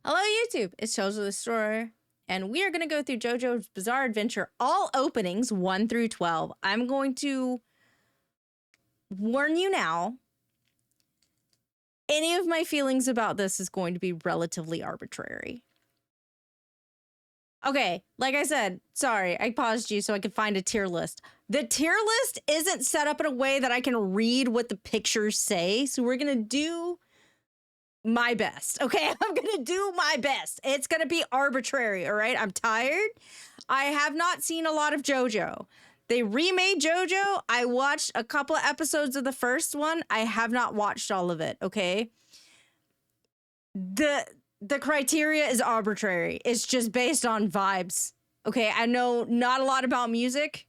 Hello YouTube, it's Jojo the Store, and we are going to go through Jojo's Bizarre Adventure, all openings 1 through 12. I'm going to warn you now, any of my feelings about this is going to be relatively arbitrary. Okay, like I said, sorry, I paused you so I could find a tier list. The tier list isn't set up in a way that I can read what the pictures say, so we're going to do my best, okay? I'm gonna do my best. It's gonna be arbitrary, all right? I'm tired. I have not seen a lot of Jojo. They remade Jojo. I watched a couple of episodes of the first one. I have not watched all of it, okay? The criteria is arbitrary. It's just based on vibes, okay? I know not a lot about music.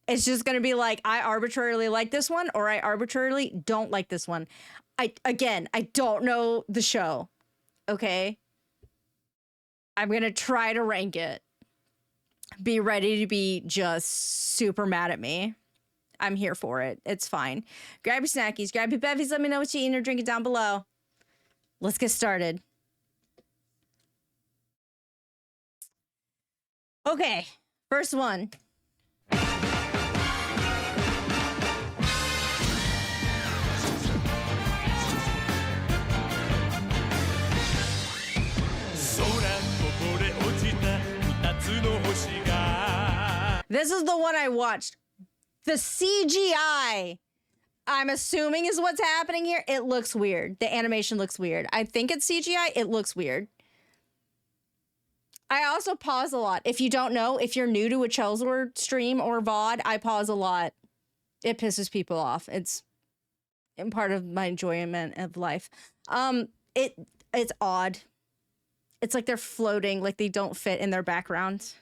It's just gonna be like, I arbitrarily like this one, or I arbitrarily don't like this one. I don't know the show, okay? I'm gonna try to rank it. Be ready to be just super mad at me. I'm here for it. It's fine. Grab your snackies, grab your bevies, let me know what you're eating or drinking down below. Let's get started. Okay, first one. This is the one I watched. The CGI, I'm assuming, is what's happening here. It looks weird. The animation looks weird. I think it's CGI. It looks weird. I also pause a lot. If you don't know, if you're new to a Chelsword stream or VOD, I pause a lot. It pisses people off. It's part of my enjoyment of life. It's odd. It's like they're floating, like they don't fit in their background.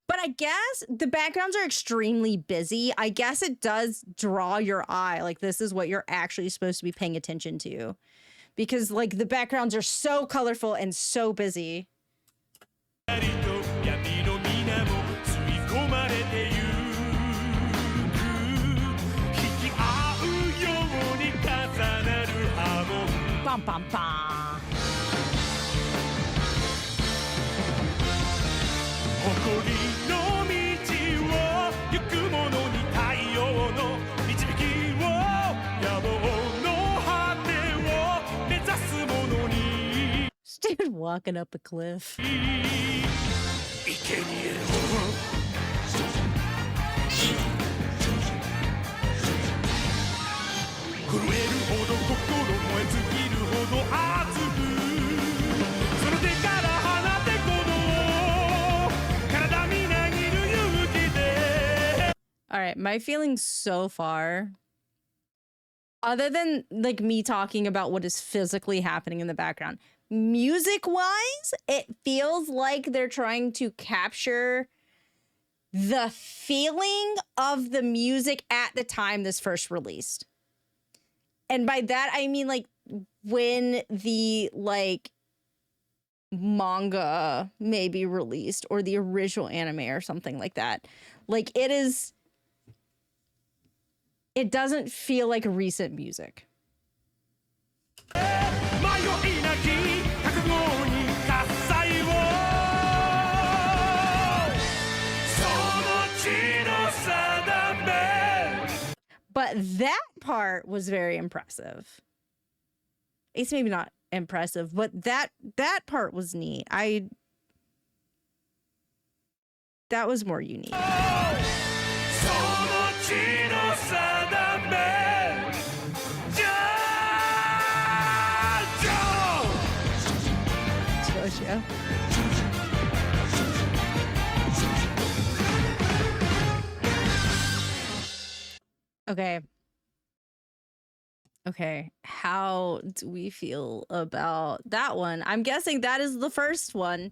But I guess the backgrounds are extremely busy. I guess it does draw your eye. Like, this is what you're actually supposed to be paying attention to. Because, like, the backgrounds are so colorful and so busy. Bum, bum, bum. Dude walking up a cliff. All right, my feelings so far, other than like me talking about what is physically happening in the background, music-wise, it feels like they're trying to capture the feeling of the music at the time this first released. And by that, I mean, like, when the, like, manga may be released or the original anime or something like that. Like, it doesn't feel like recent music. But that part was very impressive. It's maybe not impressive, but that part was neat. That was more unique. Jojo. Okay, how do we feel about that one? I'm guessing that is the first one.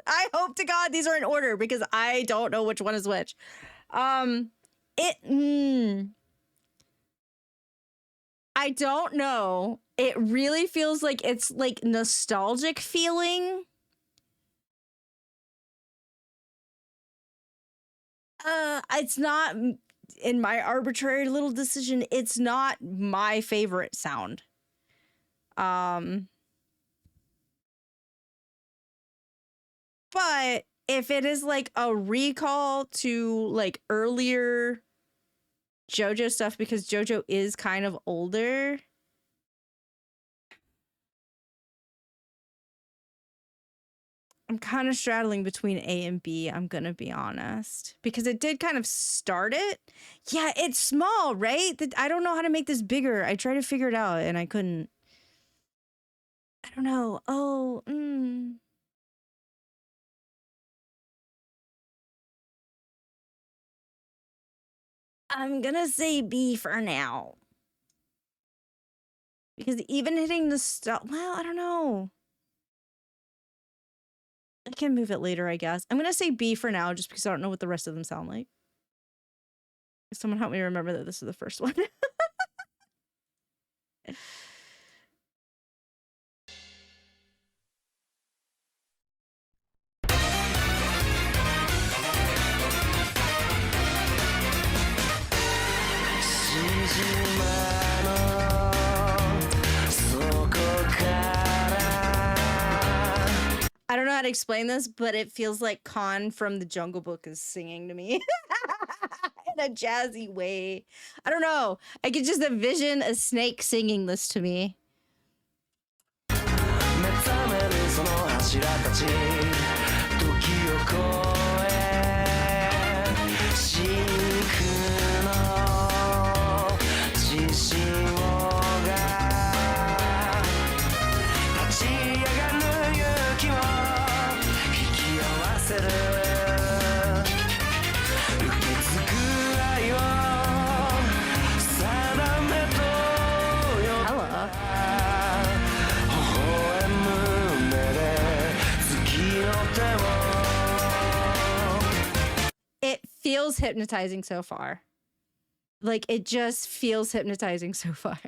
I hope to God these are in order because I don't know which one is which. I don't know. It really feels like it's like nostalgic feeling. it's not in my arbitrary little decision. It's not my favorite sound. But if it is like a recall to like earlier JoJo stuff, because JoJo is kind of older, I'm kind of straddling between A and B, I'm gonna be honest. Because it did kind of start it. Yeah, it's small, right? I don't know how to make this bigger. I tried to figure it out and I couldn't. I don't know. Oh, I'm gonna say B for now. Because even hitting the stop, well, I don't know. I can move it later, I guess. I'm gonna say B for now, just because I don't know what the rest of them sound like. Someone help me remember that this is the first one. I don't know how to explain this, but it feels like Khan from the Jungle Book is singing to me in a jazzy way. I don't know. I could just envision a snake singing this to me. It feels hypnotizing so far. Like, it just feels hypnotizing so far.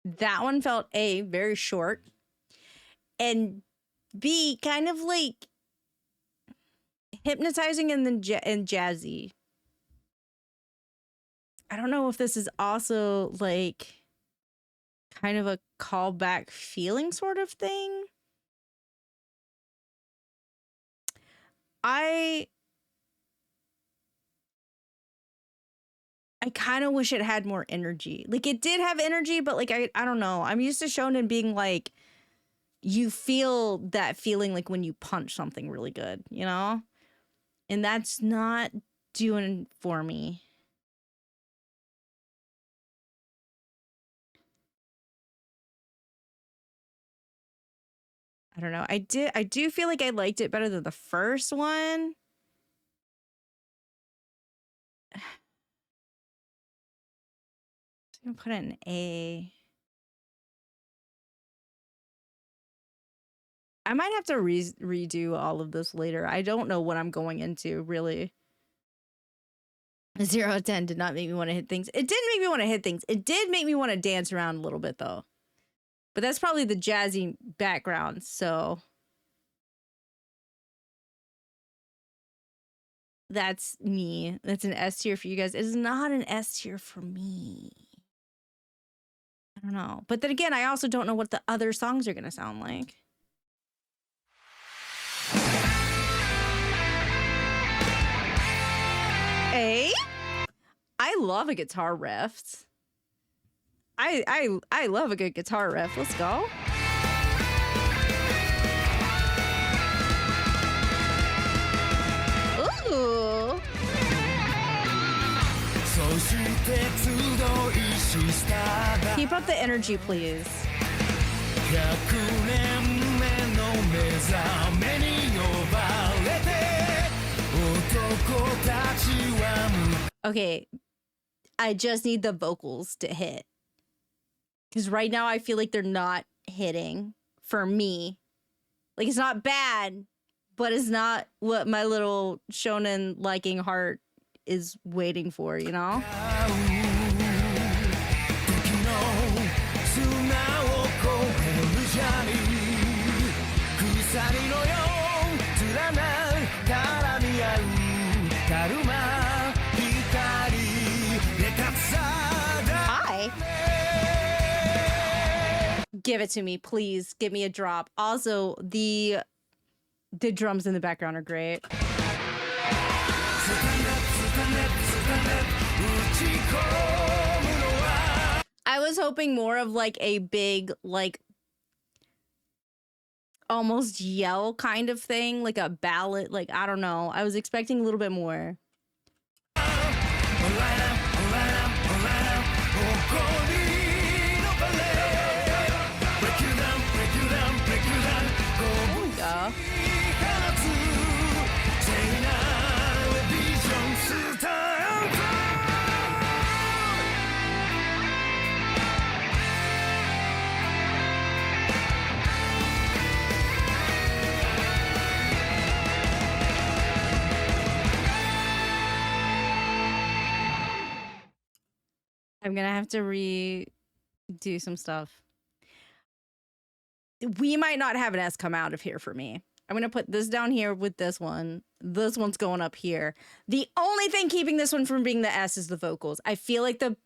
That one felt A, very short, and B, kind of like hypnotizing and then and jazzy. I don't know if this is also like kind of a callback feeling sort of thing. I kind of wish it had more energy. Like, it did have energy, but like, I don't know. I'm used to shonen being like, you feel that feeling like when you punch something really good, you know? And that's not doing for me. I don't know. I do feel like I liked it better than the first one. I'm gonna put it in A. I might have to redo all of this later. I don't know what I'm going into, really. 0 out of 10 did not make me want to hit things. It didn't make me want to hit things. It did make me want to dance around a little bit, though. But that's probably the jazzy background, so... That's me. That's an S tier for you guys. It is not an S tier for me. I don't know. But then again, I also don't know what the other songs are going to sound like. A? I love a guitar riff. I love a good guitar riff. Let's go. Ooh. Keep up the energy, please. Okay, I just need the vocals to hit. Because right now I feel like they're not hitting for me. Like, it's not bad, but it's not what my little shonen liking heart is waiting for, you know? Hi. Give it to me, please. Give me a drop. Also, the drums in the background are great. I was hoping more of like a big, like, almost yell kind of thing, like a ballad, like, I don't know. I was expecting a little bit more. There we go. I'm gonna have to redo some stuff. We might not have an S come out of here for me. I'm gonna put this down here with this one. This one's going up here. The only thing keeping this one from being the S is the vocals. I feel like the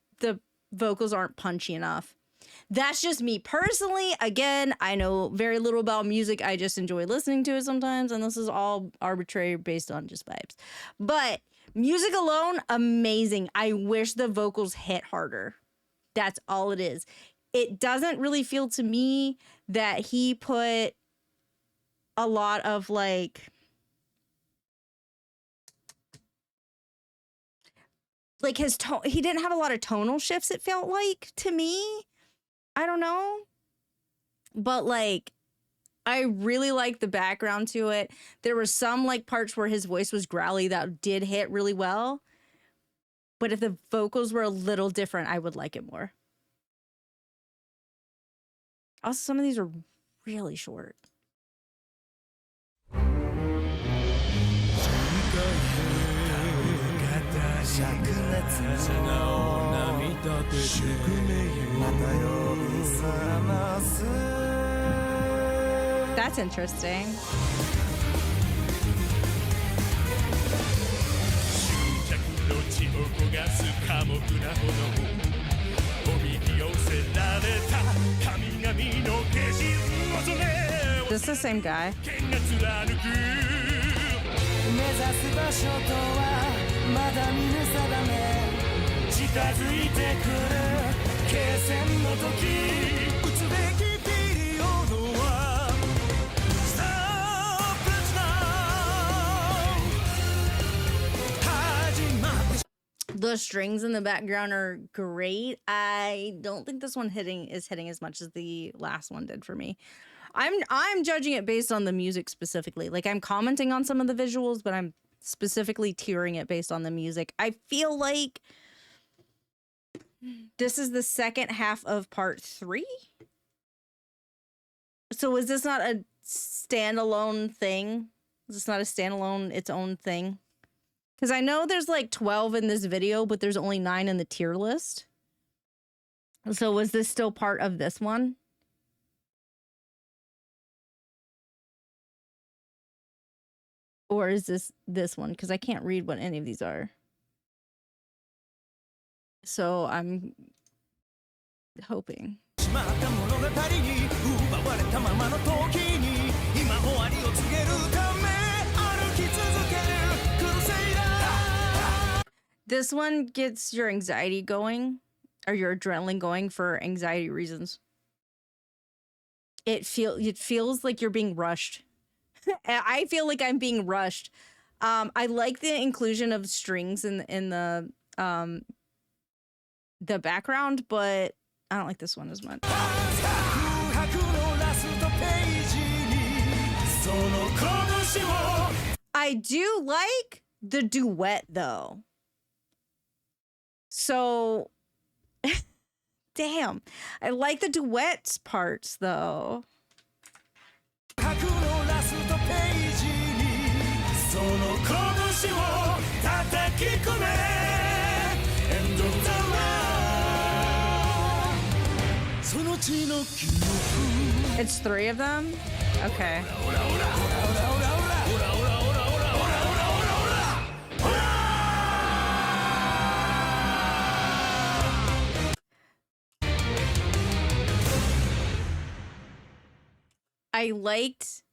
vocals aren't punchy enough. That's just me personally. Again, I know very little about music. I just enjoy listening to it sometimes, and this is all arbitrary based on just vibes. But music alone, amazing. I wish the vocals hit harder. That's all it is. It doesn't really feel to me that he put a lot of like his tone. He didn't have a lot of tonal shifts, it felt like to me. I don't know. But like, I really like the background to it. There were some like parts where his voice was growly that did hit really well. But if the vocals were a little different, I would like it more. Also, some of these are really short. That's interesting. This is the same guy. The strings in the background are great. I don't think this one is hitting as much as the last one did for me. I'm judging it based on the music specifically. Like, I'm commenting on some of the visuals, but I'm specifically tiering it based on the music. I feel like this is the second half of part 3. So is this not a standalone thing? Is this not a standalone, its own thing? Because I know there's like 12 in this video, but there's only 9 in the tier list. So was this still part of this one? Or is this one? Because I can't read what any of these are. So I'm hoping. This one gets your anxiety going, or your adrenaline going for anxiety reasons. It feels like you're being rushed. I feel like I'm being rushed. I like the inclusion of strings in the the background, but I don't like this one as much. I do like the duet though. So, damn, I like the duet parts though. It's 3 of them? Okay. I liked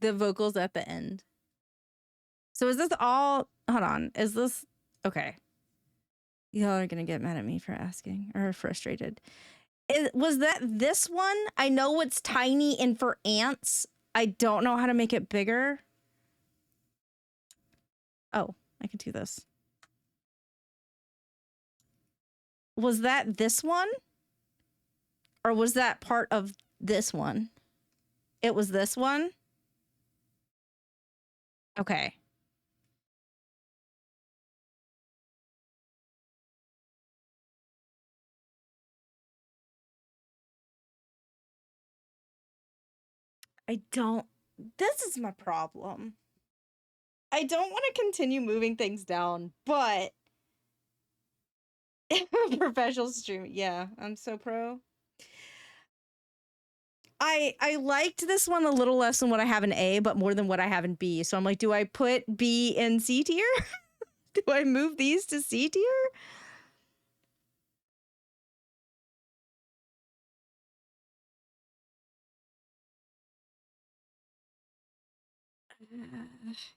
the vocals at the end. So is this all, hold on, is this, okay. Y'all are gonna get mad at me for asking, or frustrated. Was that this one? I know it's tiny and for ants. I don't know how to make it bigger. Oh, I can do this. Was that this one? Or was that part of this one? It was this one? Okay. This is my problem. I don't want to continue moving things down, but professional stream. Yeah, I'm so pro. I liked this one a little less than what I have in A, but more than what I have in B. So I'm like, do I put B in C tier? Do I move these to C tier?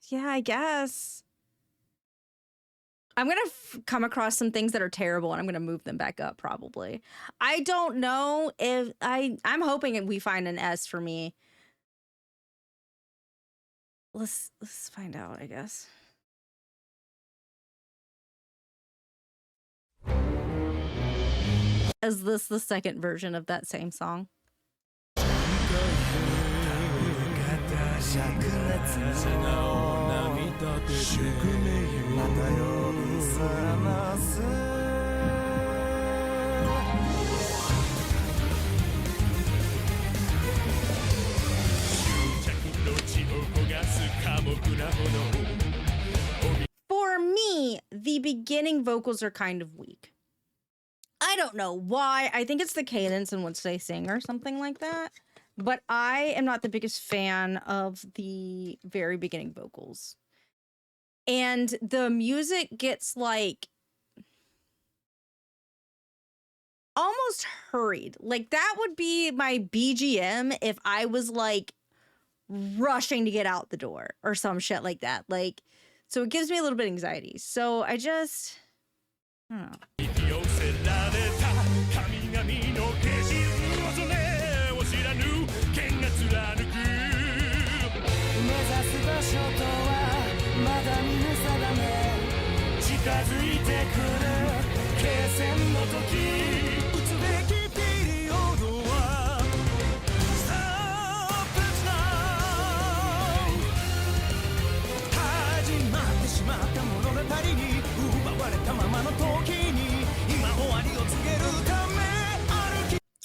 Yeah, I guess. I'm going to come across some things that are terrible and I'm going to move them back up probably. I don't know if I'm hoping we find an S for me. Let's find out, I guess. Is this the second version of that same song? For me, the beginning vocals are kind of weak. I don't know why. I think it's the cadence and what they sing or something like that. But I am not the biggest fan of the very beginning vocals. And the music gets like almost hurried. Like that would be my BGM if I was like rushing to get out the door or some shit like that. Like, so it gives me a little bit of anxiety. So I don't know.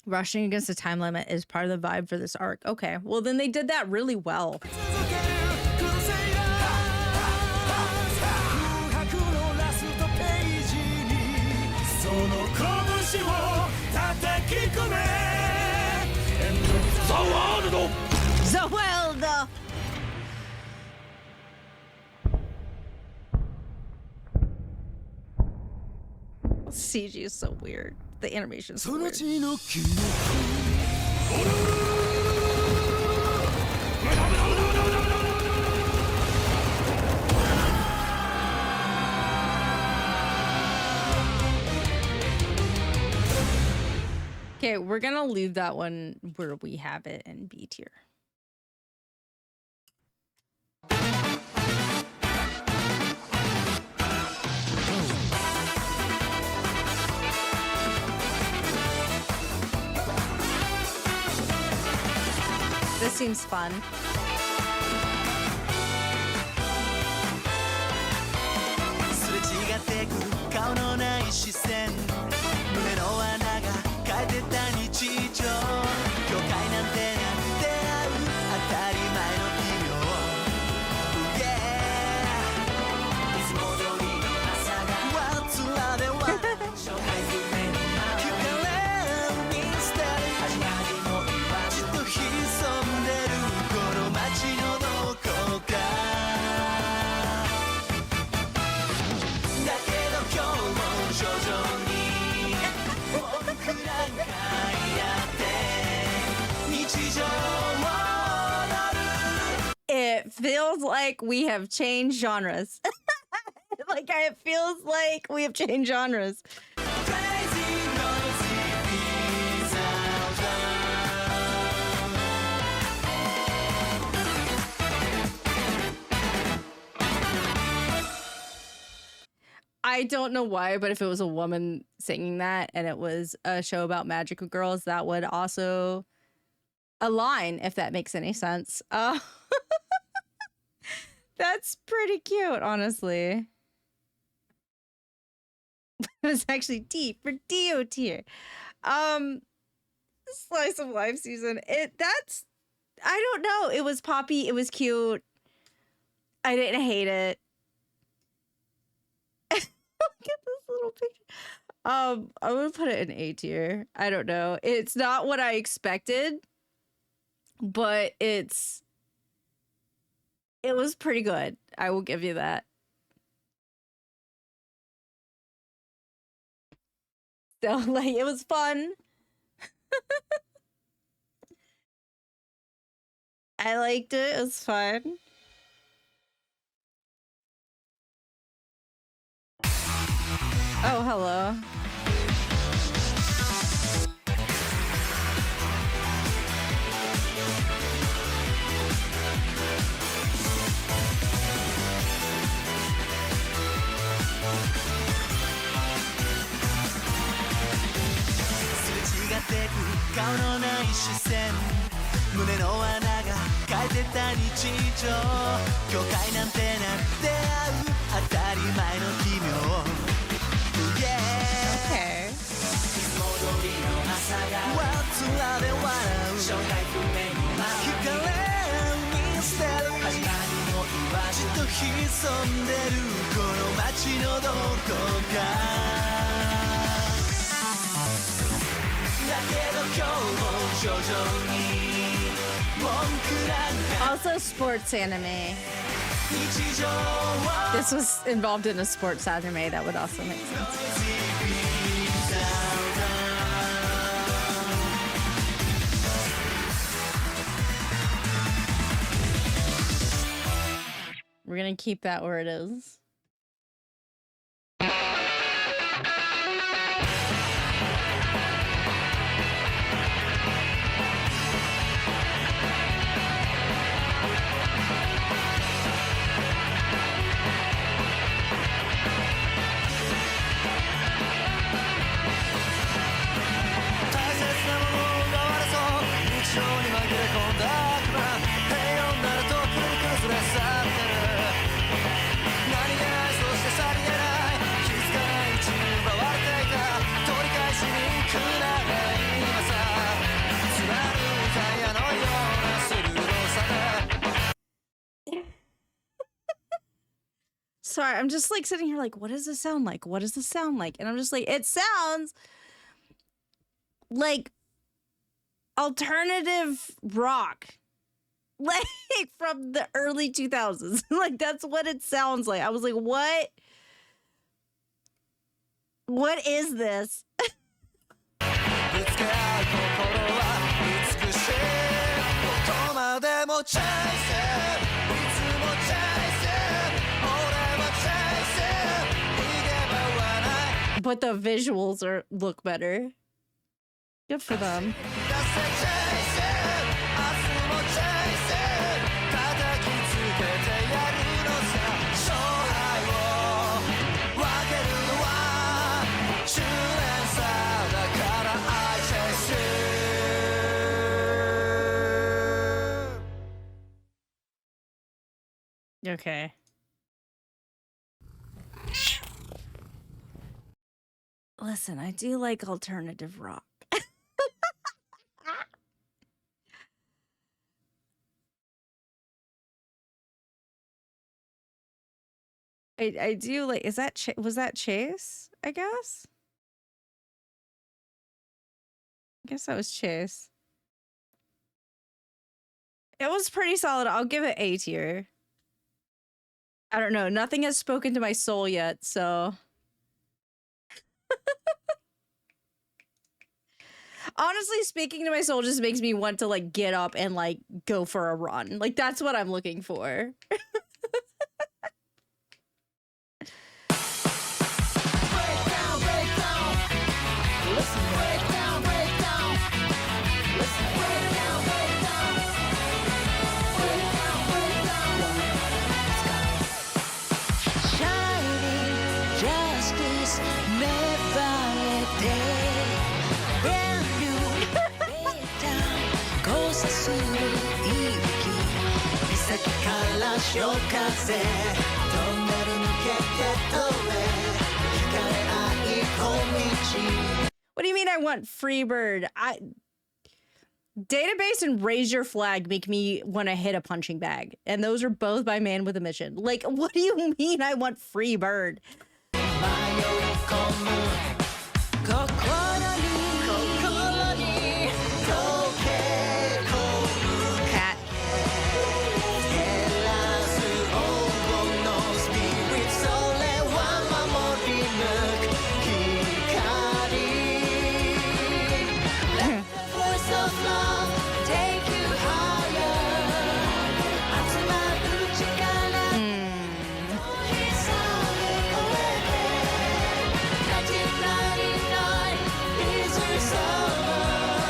Rushing against the time limit is part of the vibe for this arc. Okay, well then they did that really well. The world! CG is so weird. The animation is so weird. Okay, we're gonna leave that one where we have it in B tier. This seems fun. It feels like we have changed genres. Like, it feels like we have changed genres. I don't know why, but if it was a woman singing that and it was a show about magical girls, that would also align, if that makes any sense. That's pretty cute, honestly. It's actually D for Dio tier. Slice of life season. I don't know. It was poppy. It was cute. I didn't hate it. Look at this little picture. I'm gonna put it in A tier. I don't know. It's not what I expected, but it was pretty good. I will give you that. So, like, it was fun. I liked it. It was fun. Oh, hello. Okay. Also sports anime. This was involved in a sports anime, that would also make sense. We're gonna keep that where it is. Sorry, I'm just like sitting here like, what does this sound like? What does this sound like? And I'm just like, it sounds like alternative rock. Like from the early 2000s. Like, that's what it sounds like. I was like, what? What is this? But the visuals look better. Good for them. Okay. Listen, I do like alternative rock. I do like, is that, was that Chase, I guess? I guess that was Chase. It was pretty solid. I'll give it A tier. I don't know. Nothing has spoken to my soul yet, so. Honestly, speaking to my soul just makes me want to like get up and like go for a run. Like that's what I'm looking for. What do you mean I want Freebird? Database and Raise Your Flag make me want to hit a punching bag. And those are both by Man with a Mission. Like, what do you mean I want Freebird? Cat.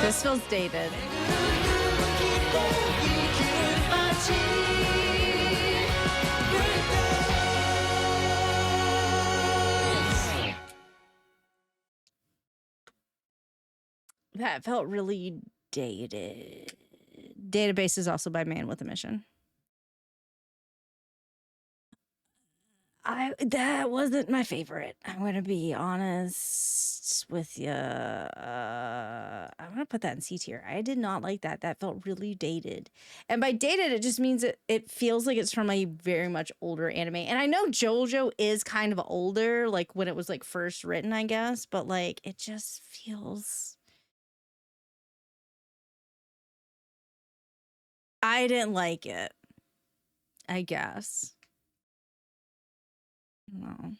This feels dated. That felt really dated. Database is also by Man with a Mission. That wasn't my favorite. I'm gonna be honest with you. I'm gonna put that in C tier. I did not like that. That felt really dated. And by dated, it just means it feels like it's from a very much older anime. And I know Jojo is kind of older, like when it was like first written, I guess, but like it just feels. I didn't like it, I guess. No.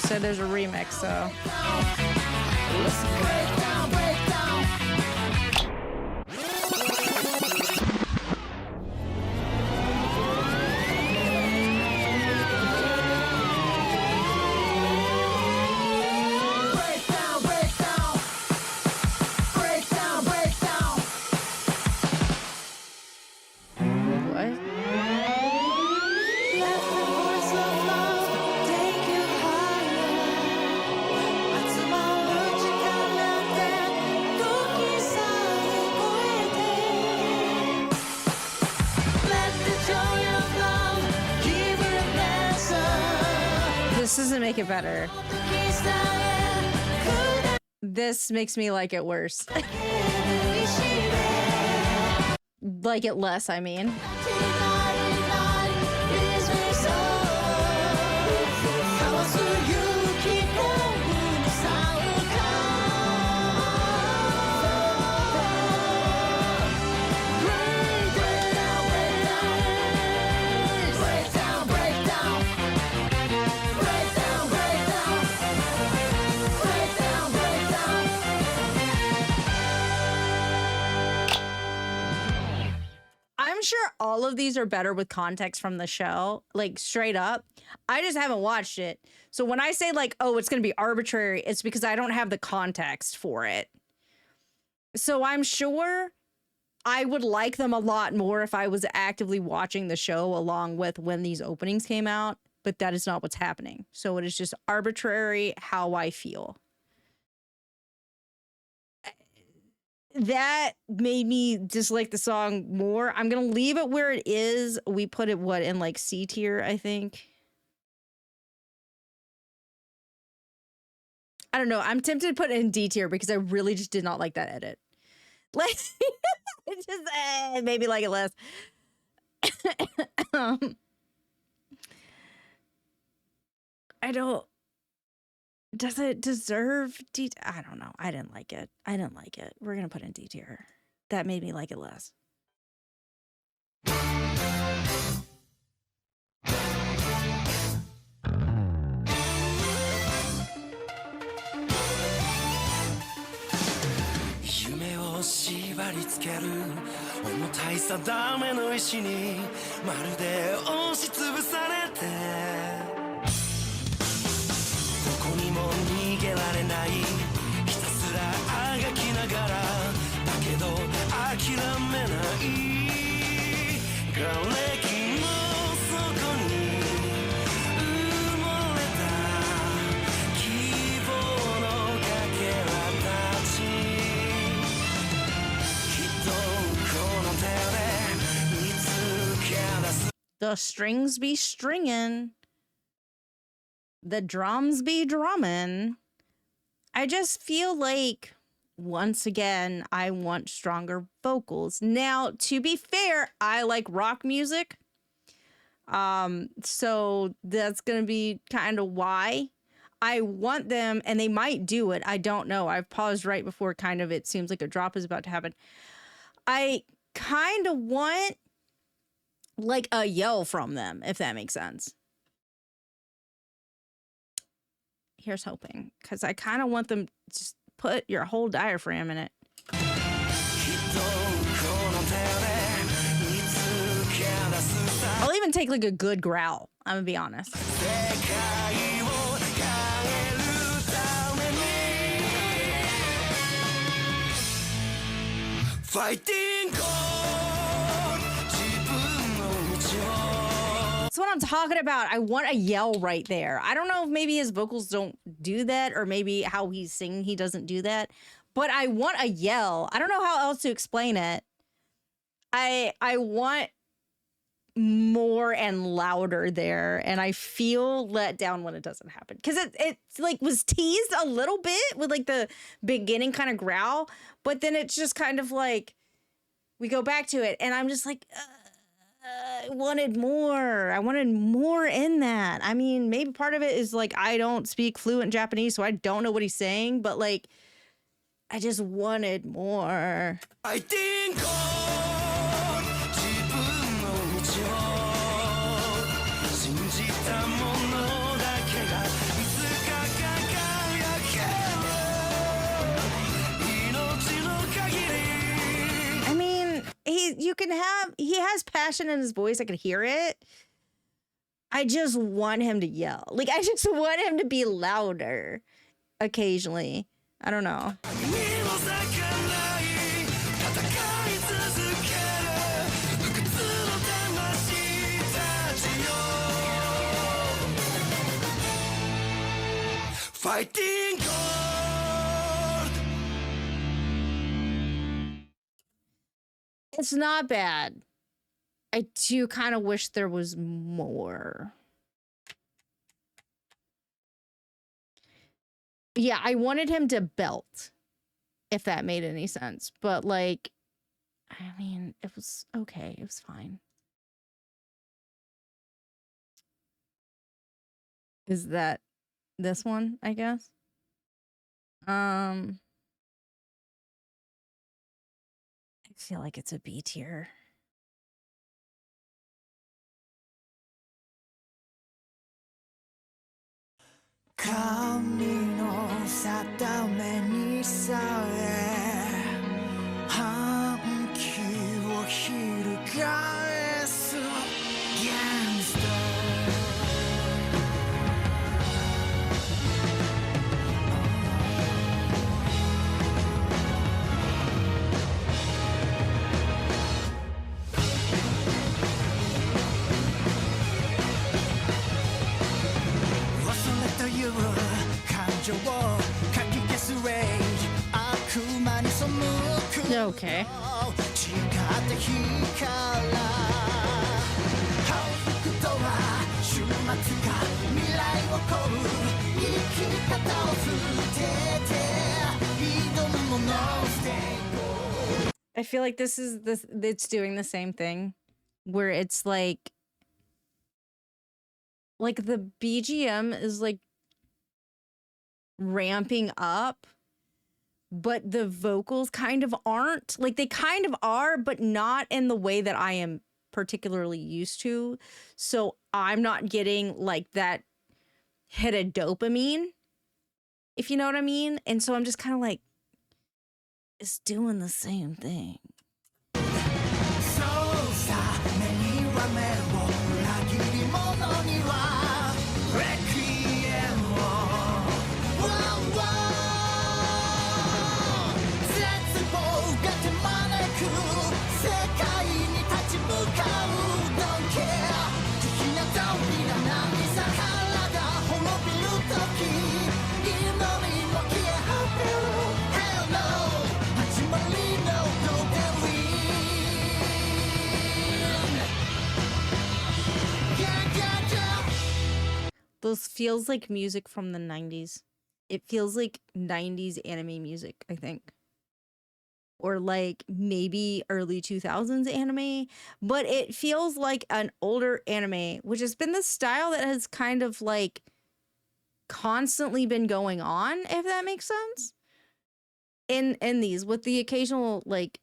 So there's a remix, so. This doesn't make it better. This makes me like it worse. Like it less, I mean. I'm sure all of these are better with context from the show, like straight up. I just haven't watched it. So when I say like, oh, it's going to be arbitrary, it's because I don't have the context for it. So I'm sure I would like them a lot more if I was actively watching the show along with when these openings came out, but that is not what's happening. So it is just arbitrary how I feel. that made me dislike the song more. I'm gonna leave it where it is. We put it in like C tier, I think. I don't know. I'm tempted to put it in D tier because I really just did not like that edit. Like, it just maybe like it less. I don't. Does it deserve D? I don't know. I didn't like it. We're gonna put it in D tier. That made me like it less. The strings be stringing. The drums be drumming. I just feel like, once again, I want stronger vocals. Now, to be fair, I like rock music. So that's going to be kind of why I want them, and they might do it. I don't know. I've paused right before kind of it seems like a drop is about to happen. I kind of want like a yell from them, if that makes sense. Here's hoping, because I kind of want them to just put your whole diaphragm in it. I'll even take like a good growl. I'm gonna be honest. Fighting God. That's what I'm talking about. I want a yell right there. I don't know if maybe his vocals don't do that, or maybe how he's singing he doesn't do that, but I want a yell. I don't know how else to explain it. I want more and louder there, and I feel let down when it doesn't happen, because it's like was teased a little bit with like the beginning kind of growl, but then it's just kind of like we go back to it, and I'm just like I wanted more. I wanted more in that. I mean, maybe part of it is like I don't speak fluent Japanese, so I don't know what he's saying, but like I just wanted more. I think he has passion in his voice. I can hear it. I just want him to yell. Like, I just want him to be louder occasionally. I don't know. Fighting God. It's not bad. I do kind of wish there was more. Yeah, I wanted him to belt, if that made any sense. But, like, I mean, it was okay. It was fine. Is that this one, I guess? I feel like it's a B tier. Okay. I feel like this is it's doing the same thing where it's like the BGM is like ramping up, but the vocals kind of aren't. Like they kind of are, but not in the way that I am particularly used to. So I'm not getting like that hit of dopamine, if you know what I mean. And so I'm just kind of like, it's doing the same thing. This feels like music from the 90s. It feels like 90s anime music, I think. Or like maybe early 2000s anime. But it feels like an older anime, which has been the style that has kind of like constantly been going on, if that makes sense. In these, with the occasional like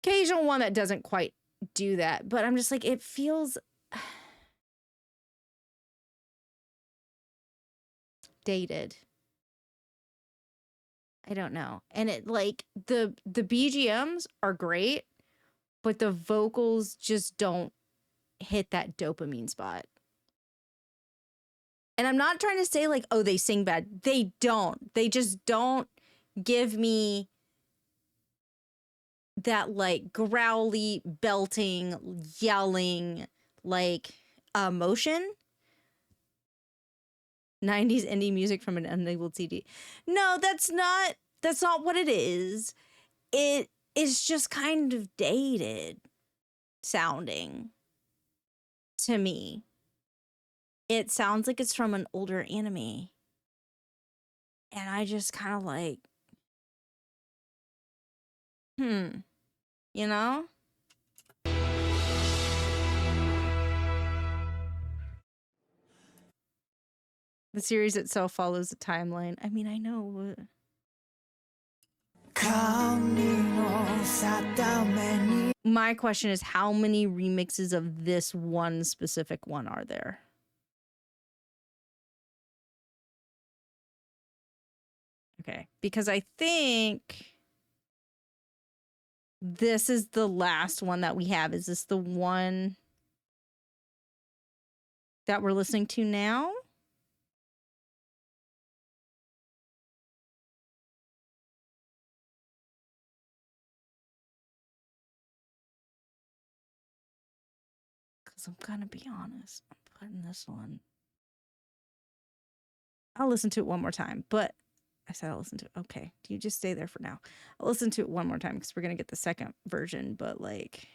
occasional one that doesn't quite do that. But I'm just like, it feels dated. I don't know. And it like the BGMs are great, but the vocals just don't hit that dopamine spot. And I'm not trying to say like, oh, they sing bad. They don't. They just don't give me that like growly, belting, yelling like emotion. 90s indie music from an unlabeled CD. No, that's not what it is. It is just kind of dated sounding to me. It sounds like it's from an older anime. And I just kind of like, you know? The series itself follows a timeline. I mean, I know. My question is, how many remixes of this one specific one are there? Okay, because I think this is the last one that we have. Is this the one that we're listening to now? Because I'm gonna be honest, I'm putting this one. I'll listen to it one more time, but I said I'll listen to it. Okay, you just stay there for now. I'll listen to it one more time because we're gonna get the second version, but like,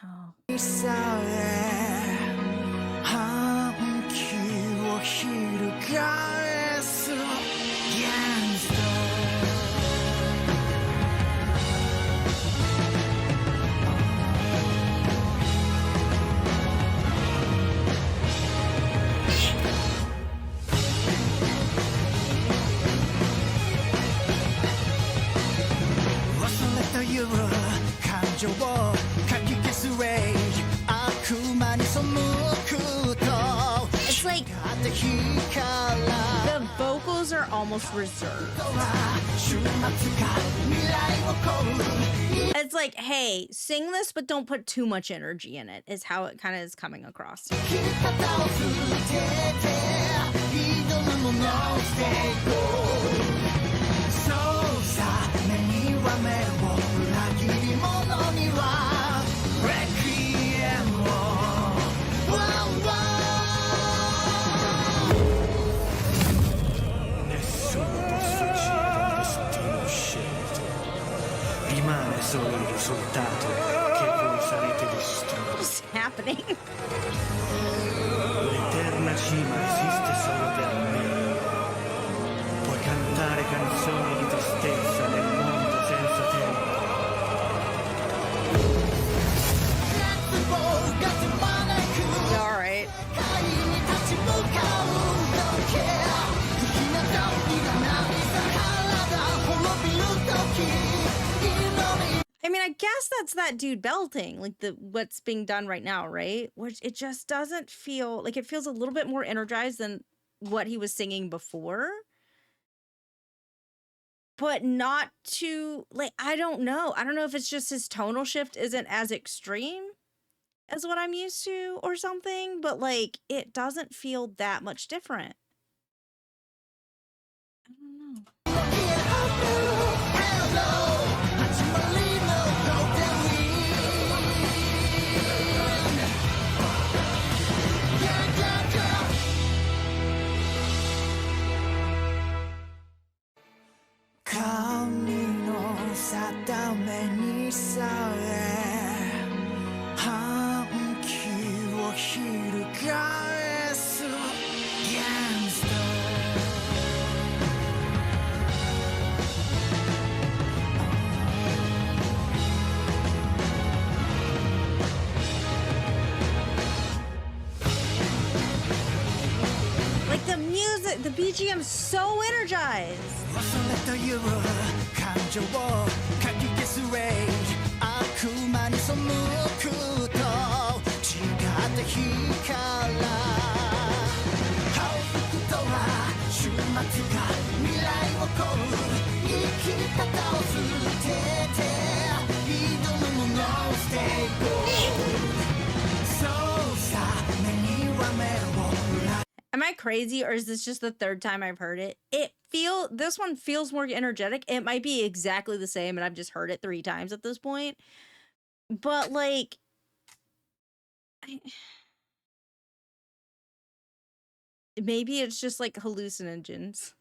oh. It's like the vocals are almost reserved. It's like, hey, sing this, but don't put too much energy in it, is how it kind of is coming across. risultato che voi sarete distrutti. What's happening? L'eterna cima esiste solo per me. Puoi cantare canzoni di tristezza nel mondo senza tempo. All right. I mean, I guess that's that dude belting, like what's being done right now, right? Which it just doesn't feel like it feels a little bit more energized than what he was singing before. But not too, like, I don't know. I don't know if it's just his tonal shift isn't as extreme as what I'm used to or something, but like it doesn't feel that much different. I don't know. Like the music, the BGM's so energized. Am I crazy, or is this just the third time I've heard it? This one feels more energetic. It might be exactly the same, and I've just heard it 3 times at this point. But like, maybe it's just like hallucinogens.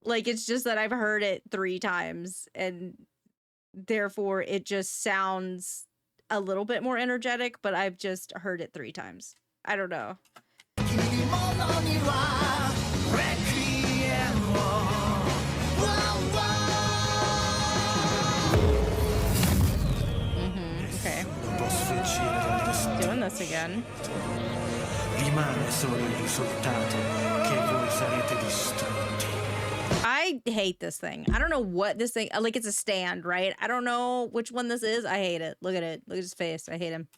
Like it's just that I've heard it 3 times, and therefore it just sounds a little bit more energetic. But I've just heard it 3 times. I don't know. Okay. Doing this again. Rimane solo il risultato che voi sarete distrutti. I hate this thing. I don't know what this thing, like it's a stand, right? I don't know which one this is. I hate it. Look at it. Look at his face. I hate him.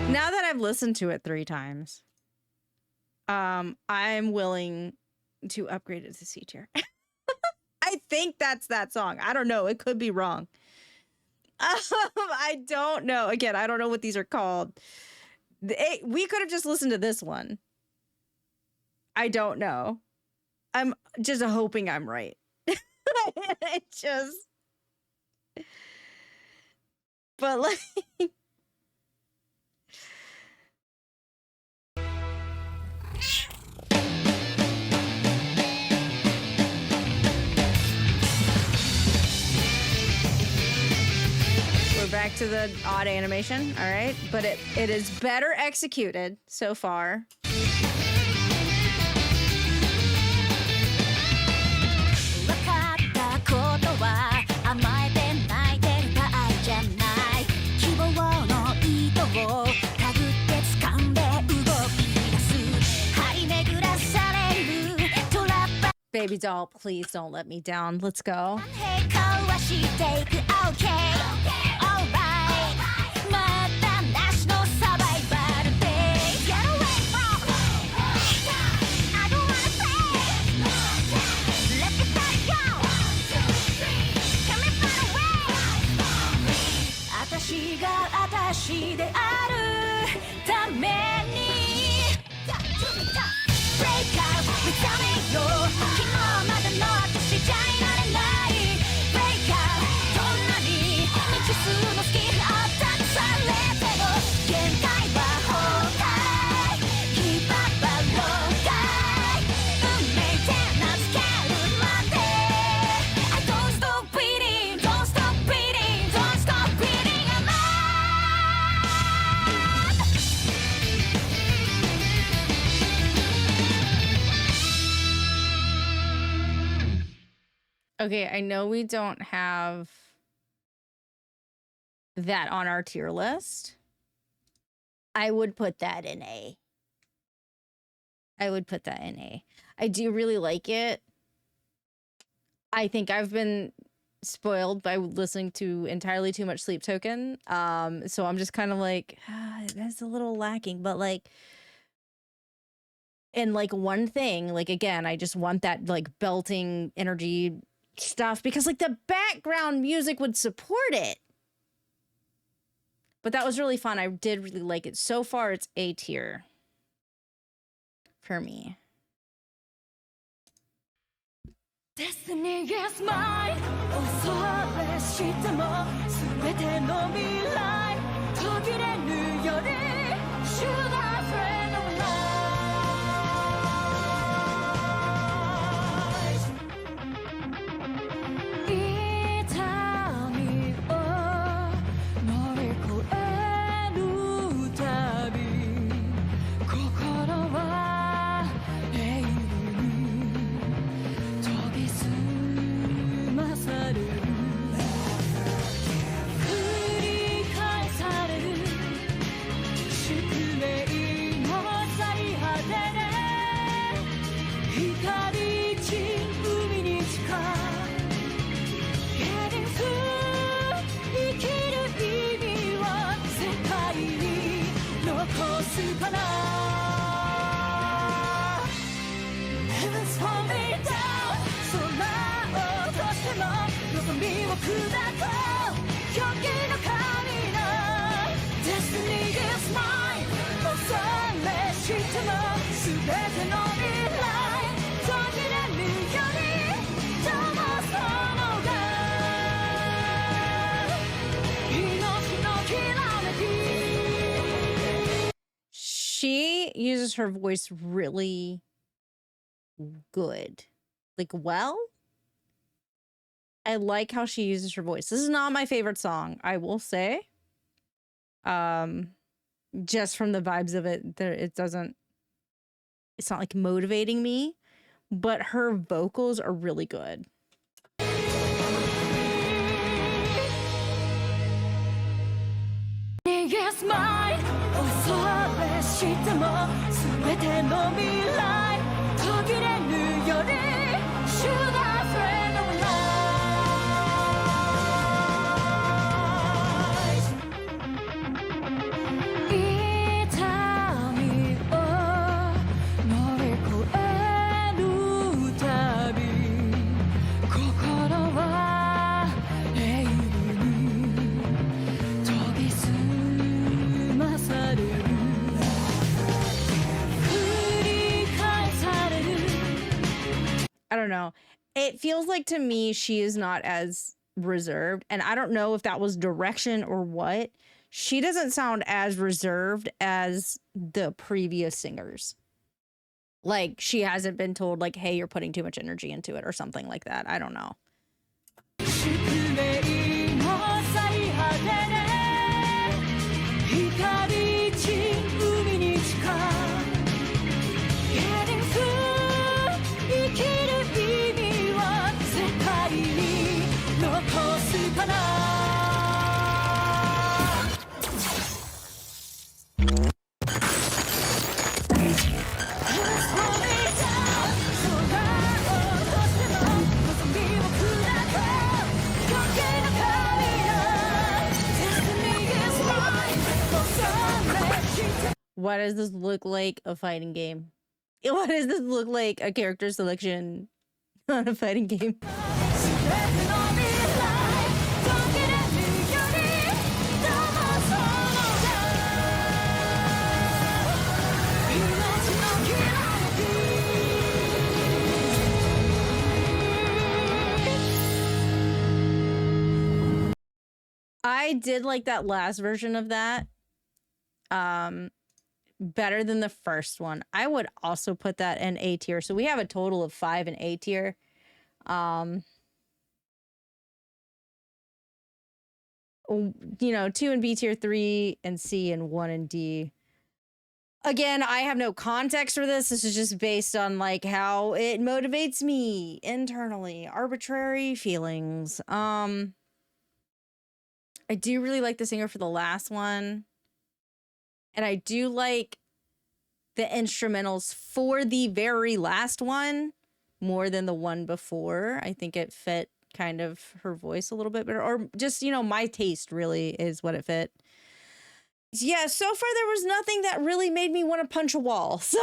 Now that I've listened to it 3 times, I'm willing to upgrade it to C tier. I think that's that song. I don't know. It could be wrong. I don't know. Again, I don't know what these are called. We could have just listened to this one. I don't know. I'm just hoping I'm right. But like... We're back to the odd animation, all right? But it is better executed so far. Baby doll, please don't let me down. Let's go. しであるために Break out 目覚めよう昨日までの私じゃいられない Break out どんなに未知数のスキルを託されても限界は崩壊 Keep up は老害運命って名付けるまで I don't stop beating don't stop beating don't stop beating alive Okay, I know we don't have that on our tier list. I would put that in A. I would put that in A. I do really like it. I think I've been spoiled by listening to entirely too much Sleep Token. So I'm just kind of like, that's a little lacking, but like, and like one thing, like again, I just want that like belting energy stuff because like the background music would support it. But that was really fun. I did really like it. So far, it's A tier for me. Destiny is mine 恐れしても全ての未来途切れぬより Should I friend of life 痛みを乗り越えるたび心は永遠に研ぎ澄まされる繰り返される宿命の最果てで光散海に近い Getting through 生きる意味は世界に残すかな Heaven's falling down 空を落としても望みを砕こう狂気の神な Destiny is mine 恐れしても全ての未来途切れぬよりどうもそのが命のきらめき She uses her voice really good. Like, well, I like how she uses her voice. This is not my favorite song, I will say. Just from the vibes of it, it's not like motivating me, but her vocals are really good. Yes, mine 恐れしても全ての未来途切れぬより Should I friend of life 痛みを乗り越えるたび心は永遠に研ぎ澄まされる繰り返される I don't know. It feels like to me she is not as reserved, and I don't know if that was direction or what. She doesn't sound as reserved as the previous singers. Like she hasn't been told like, hey, you're putting too much energy into it or something like that. I don't know. 宿命の最果てで光散海に近い Getting through 生きる意味は世界に残すかな What does this look like a fighting game? What does this look like a character selection on a fighting game? I did like that last version of that. Better than the first one. I would also put that in A tier. So we have a total of 5 in A tier. You know, 2 in B tier, 3 in C, and 1 in D. Again, I have no context for this. This is just based on like how it motivates me internally. Arbitrary feelings. I do really like the singer for the last one. And I do like the instrumentals for the very last one more than the one before. I think it fit kind of her voice a little bit better, or just, you know, my taste really is what it fit. Yeah, so far there was nothing that really made me want to punch a wall. So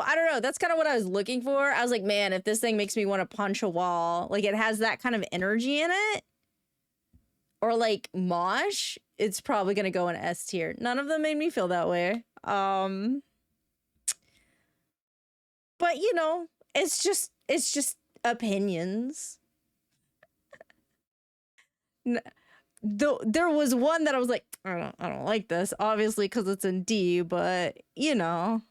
I don't know. That's kind of what I was looking for. I was like, man, if this thing makes me want to punch a wall, like it has that kind of energy in it, or like mosh, it's probably gonna go in S tier. None of them made me feel that way. But you know, it's just opinions. There was one that I was like, I don't like this, obviously, because it's in D, but you know,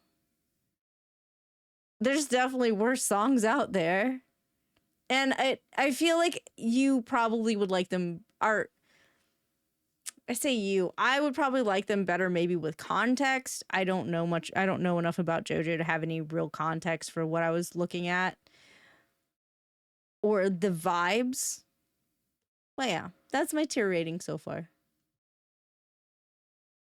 there's definitely worse songs out there. And I feel like you probably would like them, or I say you, I would probably like them better maybe with context. I don't know enough about JoJo to have any real context for what I was looking at. Or the vibes. Well, yeah, that's my tier rating so far.